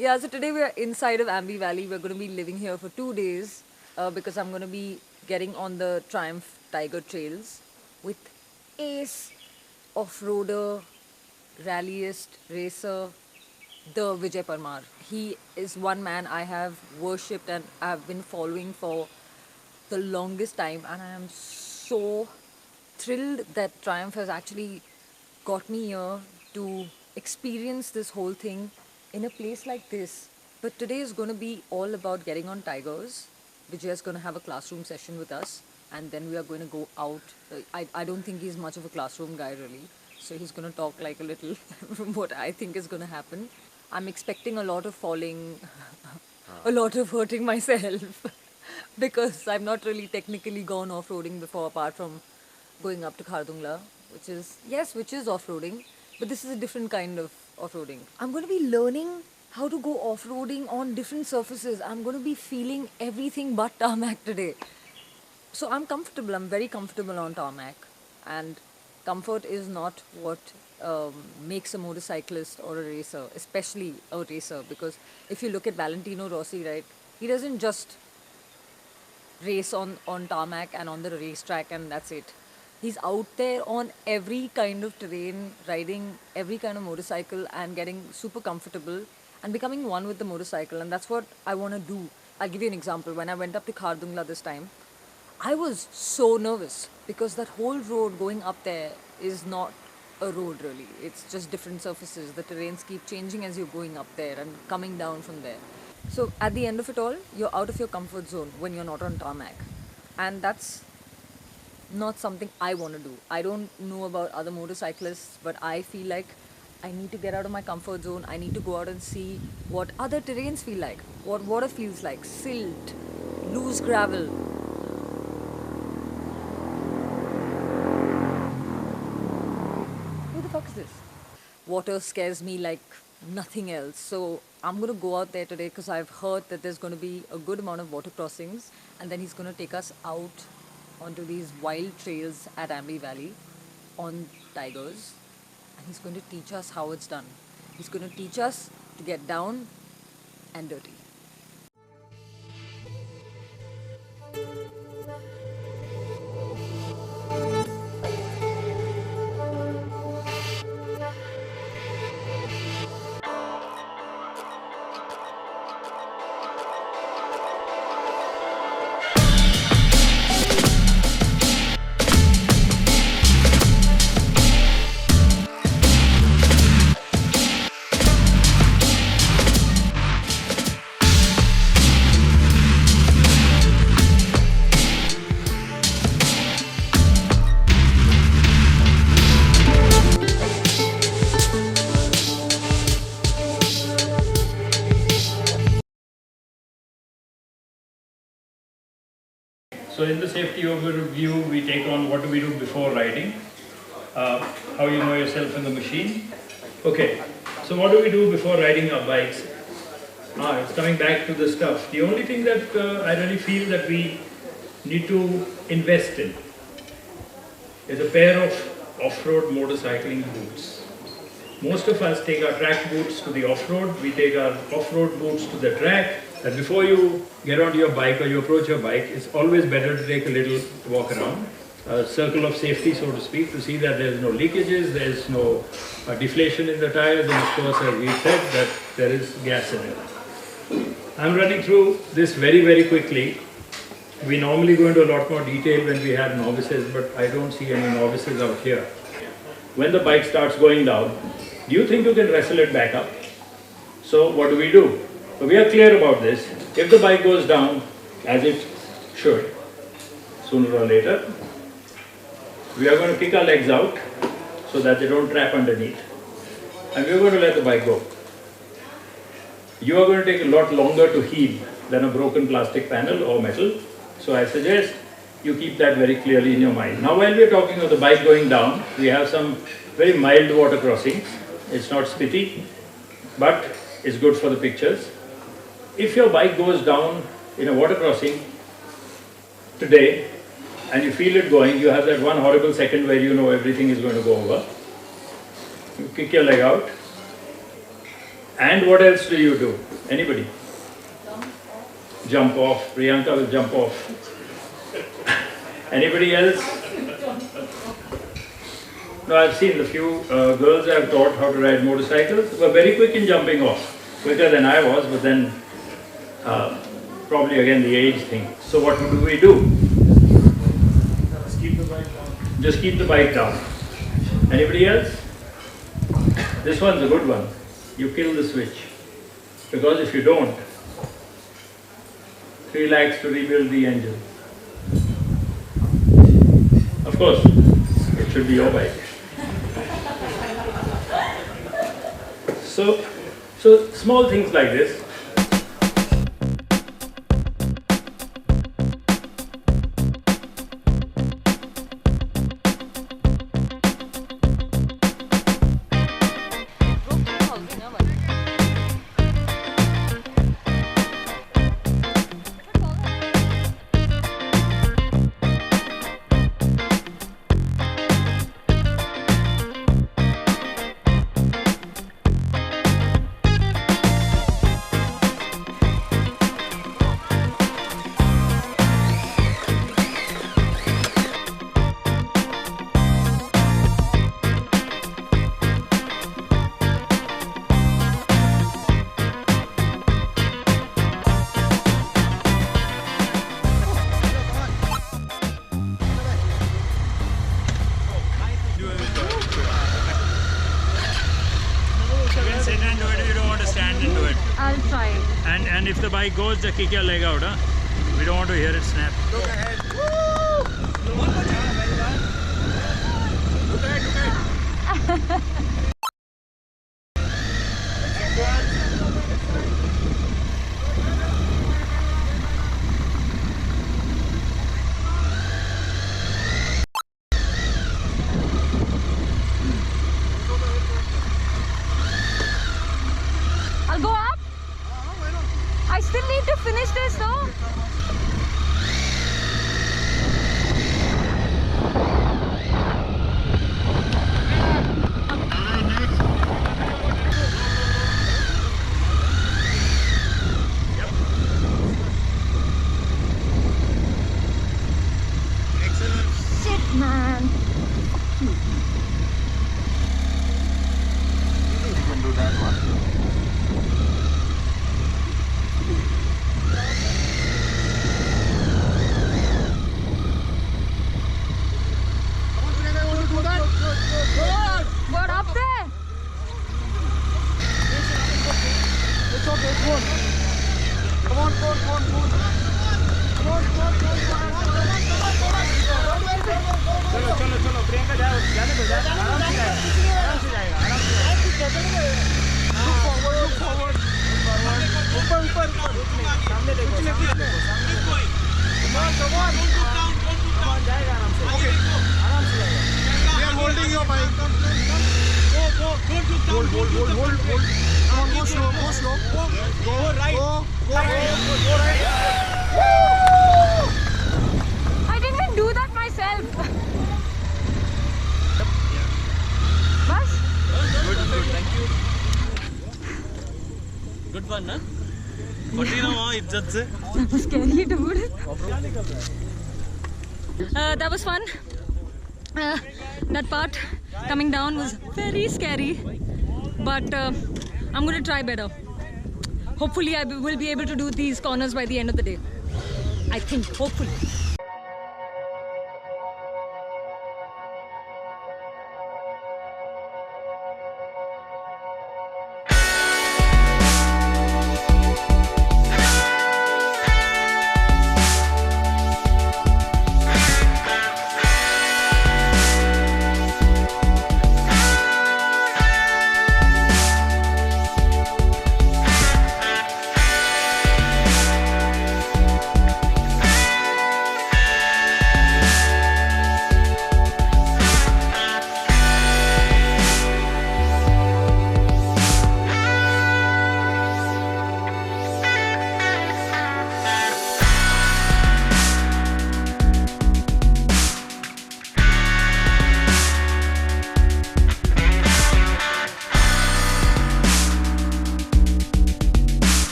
Yeah, so today we are inside of Ambi Valley. We're going to be living here for 2 days because I'm going to be getting on the Triumph Tiger Trails with ace off-roader, rallyist, racer, the Vijay Parmar. He is one man I have worshipped and I've been following for the longest time, and I am so thrilled that Triumph has actually got me here to experience this whole thing in a place like this. But today is going to be all about getting on Tigers. Vijay is going to have a classroom session with us, and then we are going to go out. I don't think he's much of a classroom guy, really. So he's going to talk like a little from what I think is going to happen. I'm expecting a lot of falling, a lot of hurting myself because I've not really technically gone off-roading before, apart from going up to Khardungla, which is off-roading, but this is a different kind of off-roading. I'm going to be learning how to go off-roading on different surfaces. I'm going to be feeling everything but tarmac today. So I'm comfortable. I'm very comfortable on tarmac, and comfort is not what makes a motorcyclist or a racer, especially a racer. Because if you look at Valentino Rossi, right, he doesn't just race on tarmac and on the racetrack and that's it. He's out there on every kind of terrain, riding every kind of motorcycle and getting super comfortable and becoming one with the motorcycle. And that's what I want to do. I'll give you an example. When I went up to Khardungla this time, I was so nervous because that whole road going up there is not a road really. It's just different surfaces. The terrains keep changing as you're going up there and coming down from there. So at the end of it all, you're out of your comfort zone when you're not on tarmac. And that's not something I want to do. I don't know about other motorcyclists, but I feel like I need to get out of my comfort zone. I need to go out and see what other terrains feel like, what water feels like, silt, loose gravel. Who the fuck is this? Water scares me like nothing else. So I'm going to go out there today because I've heard that there's going to be a good amount of water crossings, and then he's going to take us out onto these wild trails at Ambi Valley on Tigers, and he's going to teach us how it's done. He's going to teach us to get down and dirty. So in the safety overview, we take on what do we do before riding, how you know yourself in the machine. Okay, so what do we do before riding our bikes? It's coming back to the stuff. The only thing that I really feel that we need to invest in is a pair of off-road motorcycling boots. Most of us take our track boots to the off-road, we take our off-road boots to the track. And before you get onto your bike or you approach your bike, it's always better to take a little walk around, a circle of safety, so to speak, to see that there's no leakages, there's no deflation in the tires, and of course, as we said, that there is gas in it. I'm running through this very, very quickly. We normally go into a lot more detail when we have novices, but I don't see any novices out here. When the bike starts going down, do you think you can wrestle it back up? So what do? So we are clear about this. If the bike goes down, as it should, sooner or later, we are going to kick our legs out so that they don't trap underneath. And we are going to let the bike go. You are going to take a lot longer to heal than a broken plastic panel or metal. So I suggest you keep that very clearly in your mind. Now while we are talking of the bike going down, we have some very mild water crossings. It's not spitty, but it's good for the pictures. If your bike goes down in a water crossing today and you feel it going, you have that one horrible second where you know everything is going to go over. You kick your leg out. And what else do? Anybody? Jump off. Priyanka will jump off. Anybody else? No, I've seen the few girls I've taught how to ride motorcycles were very quick in jumping off. Quicker than I was, but then probably again the age thing. So what do we do? Just keep the bike down. Just keep the bike down. Anybody else? This one's a good one. You kill the switch. Because if you don't, 3 lakhs to rebuild the engine. Of course, it should be your bike. So small things like this. And if the bike goes, just kick your leg out, huh? We don't want to hear it snap. Look ahead. Woo! One more time. Look ahead, look ahead. I'll go up. I still need to finish this though. Shit, man. You can do that one. What up there? It's okay, come on. Come on, come on, come on, come on. Come on, come on, come on, come on. चलो चलो चलो प्रियंका जाओ जाने दो आराम से जाएगा आराम से जाएगा look forward ऊपर ऊपर सामने देखो सामने come on जाएगा आराम से जाएगा we are holding your bike go don't look down hold come on go slow go right go right I didn't do that myself. Bas? good thank you good one na फटी ना वहाँ इज्जत से That was scary, dude. That was fun. That part coming down was very scary, but I'm going to try better. Hopefully I will be able to do these corners by the end of the day. I think, hopefully.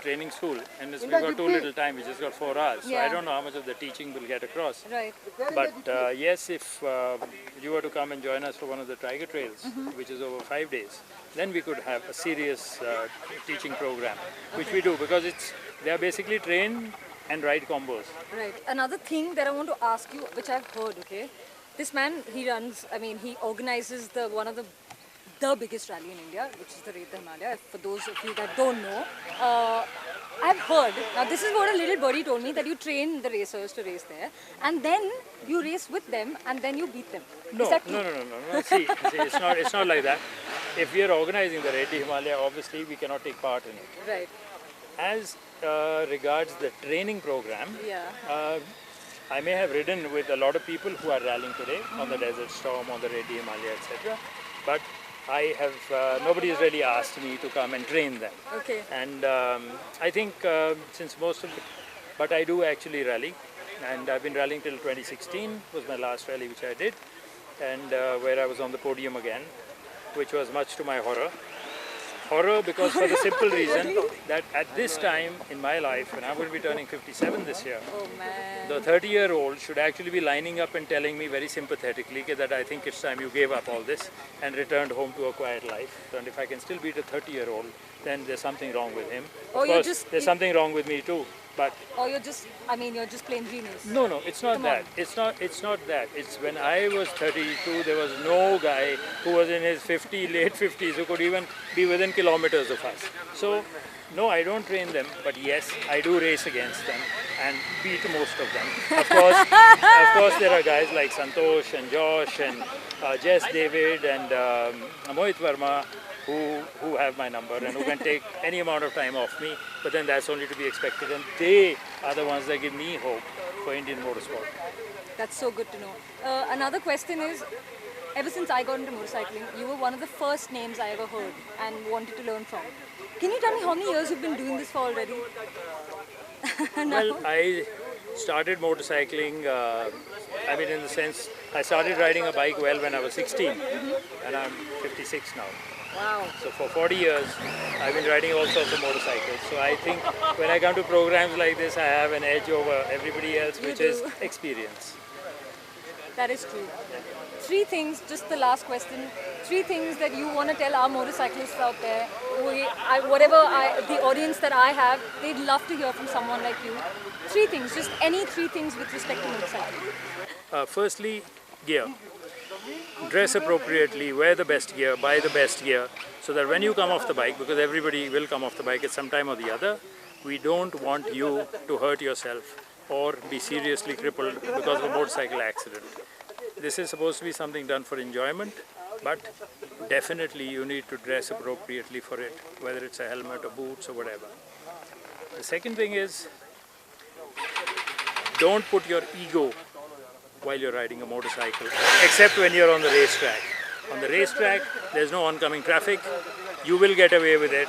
training school, and we've got too little time. We just got 4 hours, so I Yeah. don't know how much of the teaching will get across. Right. But yes, if you were to come and join us for one of the Tiger Trails, which is over 5 days, then we could have a serious teaching program, which we do because they are basically train and ride combos. Right. Another thing that I want to ask you, which I've heard, okay, this man, he organizes one of the biggest rally in India, which is the Himalaya. For those of you that don't know, I've heard, now this is what a little birdie told me, that you train the racers to race there, and then you race with them, and then you beat them. No, Is that true? no. See, it's not like that. If we are organizing the Reddy Himalaya, obviously we cannot take part in it. Right. As regards the training program, Yeah. I may have ridden with a lot of people who are rallying today on the Desert Storm, on the Reddy Himalaya, etc. But I have nobody has really asked me to come and train them. Okay. And I think since but I do actually rally, and I've been rallying till 2016 was my last rally which I did, and where I was on the podium again, which was much to my horror. Horror because for the simple reason that at this time in my life, when I'm going to be turning 57 this year, Oh man. the 30-year-old should actually be lining up and telling me very sympathetically that I think it's time you gave up all this and returned home to a quiet life. And if I can still beat a 30-year-old, then there's something wrong with him. Or Of you're course, just- there's something wrong with me too. But Or you're just plain genius. no, it's not Come that. on. It's not that. It's when I was 32, there was no guy who was in his late 50s who could even be within kilometers of us. So, no, I don't train them, but yes, I do race against them and beat most of them. Of course, there are guys like Santosh and Josh and Jess David and Mohit Verma who have my number and who can take any amount of time off me, but then that's only to be expected, and they are the ones that give me hope for Indian motorsport. That's so good to know. Another question is, ever since I got into motorcycling, you were one of the first names I ever heard and wanted to learn from. Can you tell me how many years you've been doing this for already? Well, I started motorcycling, in the sense, I started riding a bike well when I was 16, and I'm 56 now. Wow. So for 40 years, I've been riding all sorts of motorcycles. So I think when I come to programs like this, I have an edge over everybody else, which is experience. That is true. 3 things, just the last question, 3 things that you want to tell our motorcyclists out there, the audience that I have, they'd love to hear from someone like you. 3 things, just any 3 things with respect to motorcycling. Firstly, gear. Dress appropriately, wear the best gear, buy the best gear, so that when you come off the bike, because everybody will come off the bike at some time or the other, we don't want you to hurt yourself or be seriously crippled because of a motorcycle accident. This is supposed to be something done for enjoyment, but definitely you need to dress appropriately for it, whether it's a helmet or boots or whatever. The second thing is, don't put your ego while you're riding a motorcycle, except when you're on the racetrack. On the racetrack, there's no oncoming traffic. You will get away with it.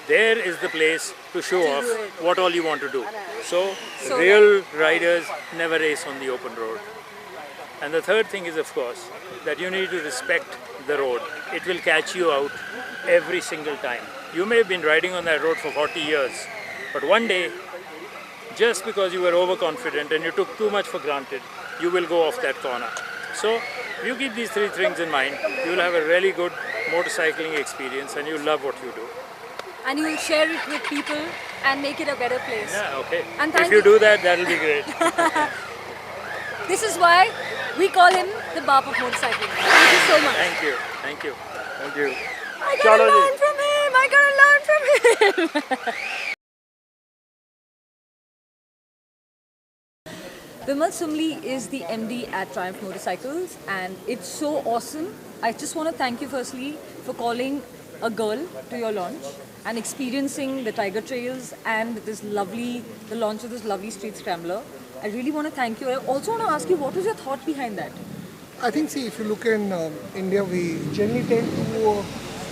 There is the place to show off what all you want to do. So real riders never race on the open road. And the third thing is, of course, that you need to respect the road. It will catch you out every single time. You may have been riding on that road for 40 years, but one day, just because you were overconfident and you took too much for granted, you will go off that corner. So, if you keep these 3 things in mind, you will have a really good motorcycling experience and you'll love what you do. And you will share it with people and make it a better place. Yeah, okay. And If you do that, that'll be great. This is why we call him the Bap of motorcycling. Thank you so much. Thank you. Thank you. Thank you. I gotta Chalo ji. learn from him. I gotta learn from him. Vimal Sumli is the MD at Triumph Motorcycles, and it's so awesome. I just want to thank you firstly for calling a girl to your launch and experiencing the Tiger Trails and the launch of this lovely street scrambler. I really want to thank you. I also want to ask you, what was your thought behind that? I think, see, if you look in India, we generally tend to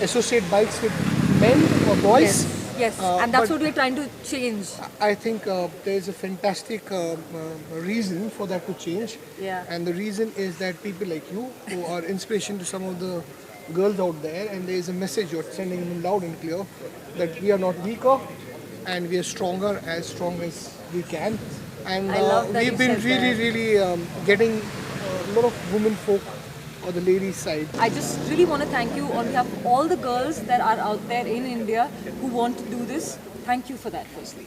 associate bikes with men or boys. Yes, and that's but what we're trying to change. I think there is a fantastic reason for that to change. Yeah. And the reason is that people like you, who are inspiration to some of the girls out there, and there is a message you're sending them loud and clear that we are not weaker, and we are stronger, as strong as we can. And I love that we've you been said really, that. really getting a lot of women folk or the ladies side. I just really want to thank you on behalf of all the girls that are out there in India who want to do this. Thank you for that, firstly.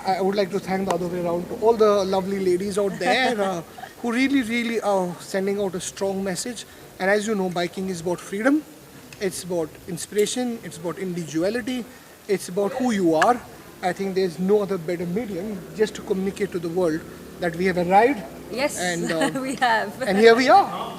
I would like to thank the other way around to all the lovely ladies out there who really, really are sending out a strong message. And as you know, biking is about freedom, it's about inspiration, it's about individuality, it's about who you are. I think there's no other better medium just to communicate to the world that we have arrived. Yes, And, we have. and here we are.